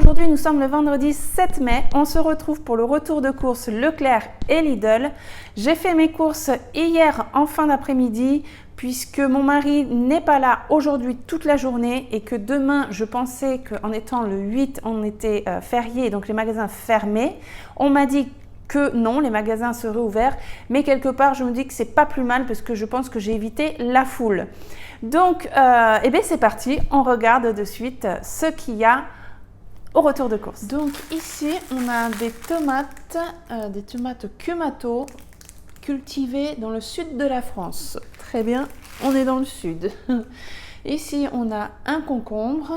Aujourd'hui, nous sommes le vendredi 7 mai. On se retrouve pour le retour de course Leclerc et Lidl. J'ai fait mes courses hier en fin d'après-midi puisque mon mari n'est pas là aujourd'hui toute la journée et que demain, je pensais qu'en étant le 8, on était férié, donc les magasins fermés. On m'a dit que non, les magasins seraient ouverts, mais quelque part, je me dis que c'est pas plus mal parce que je pense que j'ai évité la foule. Donc, eh bien, c'est parti, on regarde de suite ce qu'il y a au retour de course. Donc ici, on a des tomates Cumato cultivées dans le sud de la France. Très bien, on est dans le sud. Ici, on a un concombre,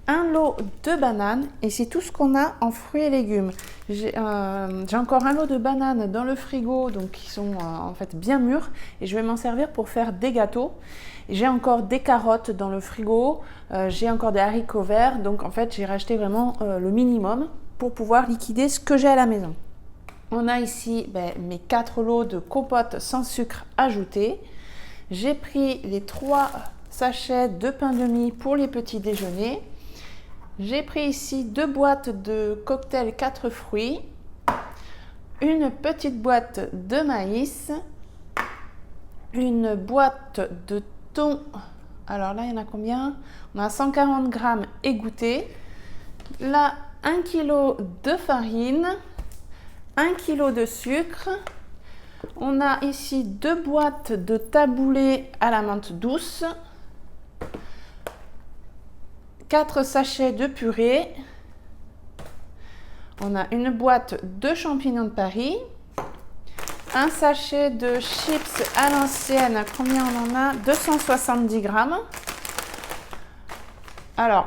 un lot de bananes et c'est tout ce qu'on a en fruits et légumes. J'ai encore un lot de bananes dans le frigo, donc qui sont en fait bien mûres et je vais m'en servir pour faire des gâteaux. J'ai encore des carottes dans le frigo, j'ai encore des haricots verts, donc en fait j'ai racheté vraiment le minimum pour pouvoir liquider ce que j'ai à la maison. On a ici mes 4 lots de compote sans sucre ajouté. J'ai pris les 3 sachets de pain de mie pour les petits déjeuners. J'ai pris ici 2 boîtes de cocktail 4 fruits, une petite boîte de maïs, une boîte de thon. Alors là, il y en a combien? On a 140 grammes égouttés. Là, 1 kg de farine, 1 kg de sucre. On a ici 2 boîtes de taboulé à la menthe douce, 4 sachets de purée. On a une boîte de champignons de Paris, un sachet de chips à l'ancienne. Combien on en a? 270 grammes. Alors,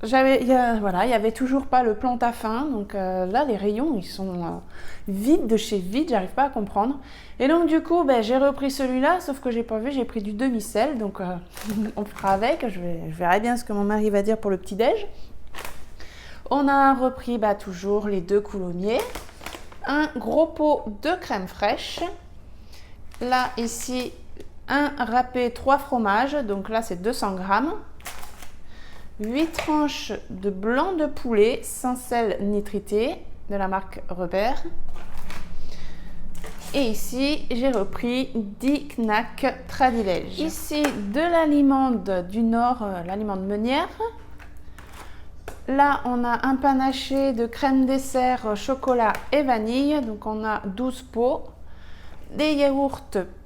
il y avait toujours pas le plante à faim. Donc là, les rayons, ils sont vides de chez vide. J'arrive pas à comprendre. Et donc, du coup, j'ai repris celui-là, sauf que j'ai pas vu. J'ai pris du demi-sel. Donc, on fera avec. Je verrai bien ce que mon mari va dire pour le petit-déj. On a repris toujours les 2 coulommiers. Un gros pot de crème fraîche. Là, ici, un râpé 3 fromages. Donc là, c'est 200 grammes. 8 tranches de blanc de poulet sans sel nitrité de la marque Repère. Et ici, j'ai repris 10 Knack Tradilège. Ici, de l'allemande du Nord, l'allemande meunière. Là, on a un panaché de crème dessert chocolat et vanille. Donc, on a 12 pots. Des yaourts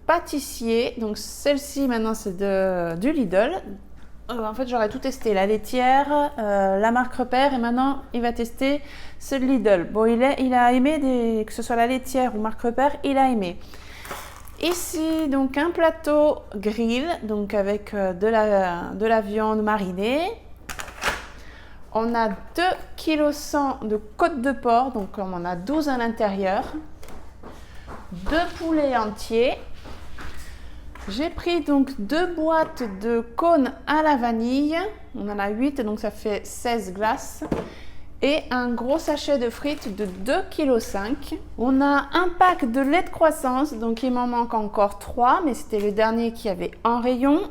pâtissiers. Donc, celle-ci, maintenant, c'est du Lidl. En fait, j'aurais tout testé. La laitière, la marque Repère. Et maintenant, il va tester celle de Lidl. Bon, il a aimé, que ce soit la laitière ou marque Repère, il a aimé. Ici, donc, un plateau grill. Donc, avec de la viande marinée. On a 2,1 kg de côte de porc, donc on en a 12 à l'intérieur. 2 poulets entiers. J'ai pris donc 2 boîtes de cônes à la vanille. On en a 8, donc ça fait 16 glaces. Et un gros sachet de frites de 2,5 kg. On a un pack de lait de croissance, donc il m'en manque encore 3, mais c'était le dernier qui avait en rayon.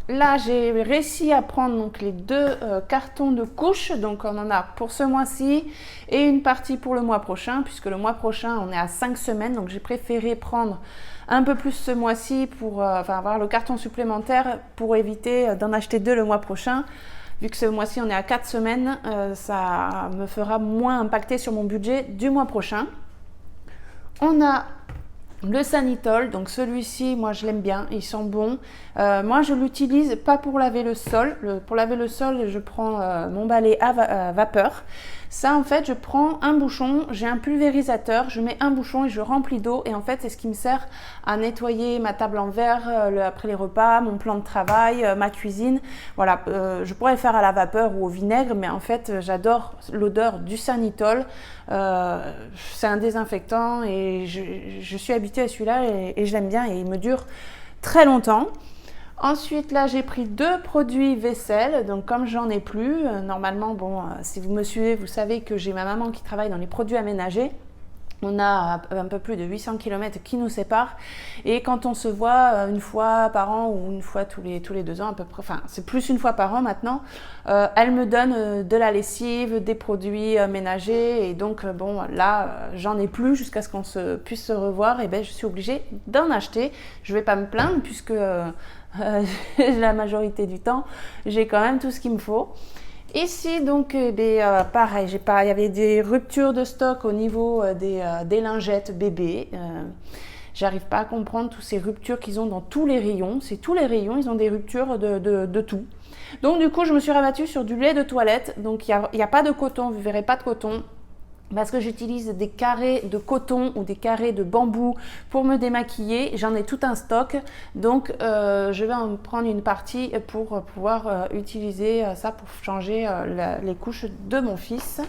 Là, j'ai réussi à prendre donc les 2 cartons de couches. Donc, on en a pour ce mois-ci et une partie pour le mois prochain, puisque le mois prochain, on est à 5 semaines. Donc, j'ai préféré prendre un peu plus ce mois-ci pour avoir le carton supplémentaire pour éviter d'en acheter 2 le mois prochain. Vu que ce mois-ci, on est à 4 semaines, ça me fera moins impacter sur mon budget du mois prochain. On a le Sanitol, donc celui-ci, moi je l'aime bien, il sent bon. Moi je l'utilise pas pour laver le sol. Pour laver le sol, je prends mon balai à vapeur. Ça en fait, je prends un bouchon, j'ai un pulvérisateur, je mets un bouchon et je remplis d'eau. Et en fait, c'est ce qui me sert à nettoyer ma table en verre après les repas, mon plan de travail, ma cuisine. Voilà, je pourrais le faire à la vapeur ou au vinaigre, mais en fait, j'adore l'odeur du Sanitol. C'est un désinfectant et je suis habituée à celui-là et je l'aime bien et il me dure très longtemps. Ensuite, là, j'ai pris 2 produits vaisselle. Donc, comme j'en ai plus, normalement, si vous me suivez, vous savez que j'ai ma maman qui travaille dans les produits aménagés. On a un peu plus de 800 km qui nous séparent et quand on se voit une fois par an ou une fois tous les 2 ans à peu près, enfin c'est plus une fois par an maintenant, elle me donne de la lessive, des produits ménagers et donc bon là j'en ai plus jusqu'à ce qu'on puisse se revoir et ben je suis obligée d'en acheter. Je vais pas me plaindre puisque la majorité du temps j'ai quand même tout ce qu'il me faut. Ici, donc, pareil, il y avait des ruptures de stock au niveau des lingettes bébés. J'arrive pas à comprendre toutes ces ruptures qu'ils ont dans tous les rayons. C'est tous les rayons, ils ont des ruptures de tout. Donc, du coup, je me suis rabattue sur du lait de toilette. Donc, il n'y a pas de coton, vous ne verrez pas de coton. Parce que j'utilise des carrés de coton ou des carrés de bambou pour me démaquiller. J'en ai tout un stock. Donc, je vais en prendre une partie pour pouvoir utiliser ça pour changer les couches de mon fils.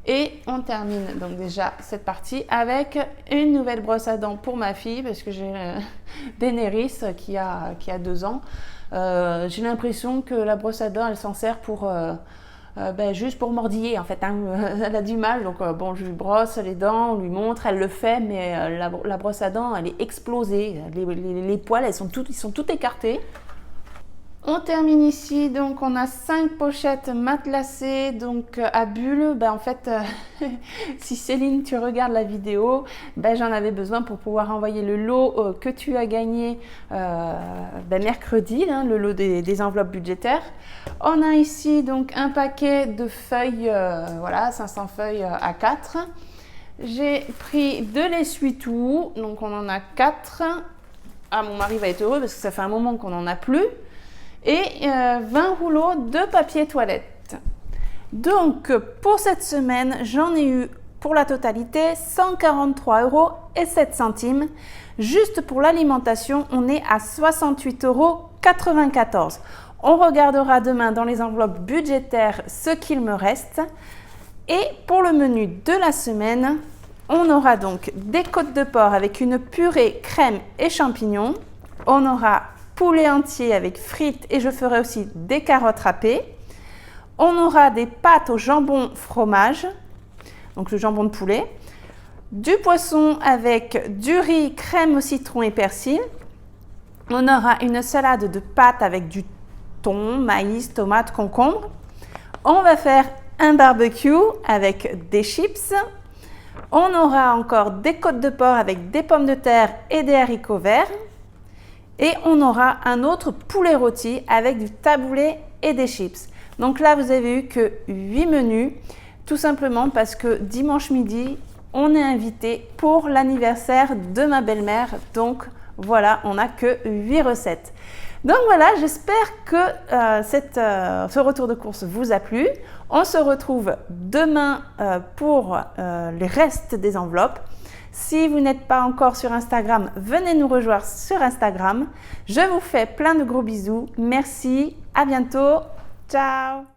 Et on termine donc déjà cette partie avec une nouvelle brosse à dents pour ma fille parce que j'ai Daenerys qui a 2 ans. J'ai l'impression que la brosse à dents, elle s'en sert pour... juste pour mordiller en fait, hein. Elle a du mal donc bon je lui brosse les dents, on lui montre, elle le fait mais la brosse à dents elle est explosée, les poils ils sont tout écartés. On termine ici, donc on a 5 pochettes matelassées donc à bulles. En fait, si Céline tu regardes la vidéo, j'en avais besoin pour pouvoir envoyer le lot que tu as gagné mercredi, hein, le lot des enveloppes budgétaires. On a ici donc un paquet de feuilles, voilà 500 feuilles à 4. J'ai pris de l'essuie-tout, donc on en a 4. Ah, mon mari va être heureux parce que ça fait un moment qu'on n'en a plus. Et 20 rouleaux de papier toilette. Donc pour cette semaine, j'en ai eu pour la totalité 143,07 €. Juste pour l'alimentation, on est à 68,94 €. On regardera demain dans les enveloppes budgétaires ce qu'il me reste. Et pour le menu de la semaine, on aura donc des côtes de porc avec une purée, crème et champignons. On aura poulet entier avec frites et je ferai aussi des carottes râpées. On aura des pâtes au jambon fromage, donc le jambon de poulet. Du poisson avec du riz, crème au citron et persil. On aura une salade de pâtes avec du thon, maïs, tomates, concombre. On va faire un barbecue avec des chips. On aura encore des côtes de porc avec des pommes de terre et des haricots verts. Et on aura un autre poulet rôti avec du taboulé et des chips. Donc là, vous avez eu que 8 menus, tout simplement parce que dimanche midi, on est invité pour l'anniversaire de ma belle-mère. Donc voilà, on n'a que 8 recettes. Donc voilà, j'espère que ce retour de course vous a plu. On se retrouve demain pour les restes des enveloppes. Si vous n'êtes pas encore sur Instagram, venez nous rejoindre sur Instagram. Je vous fais plein de gros bisous. Merci, à bientôt. Ciao!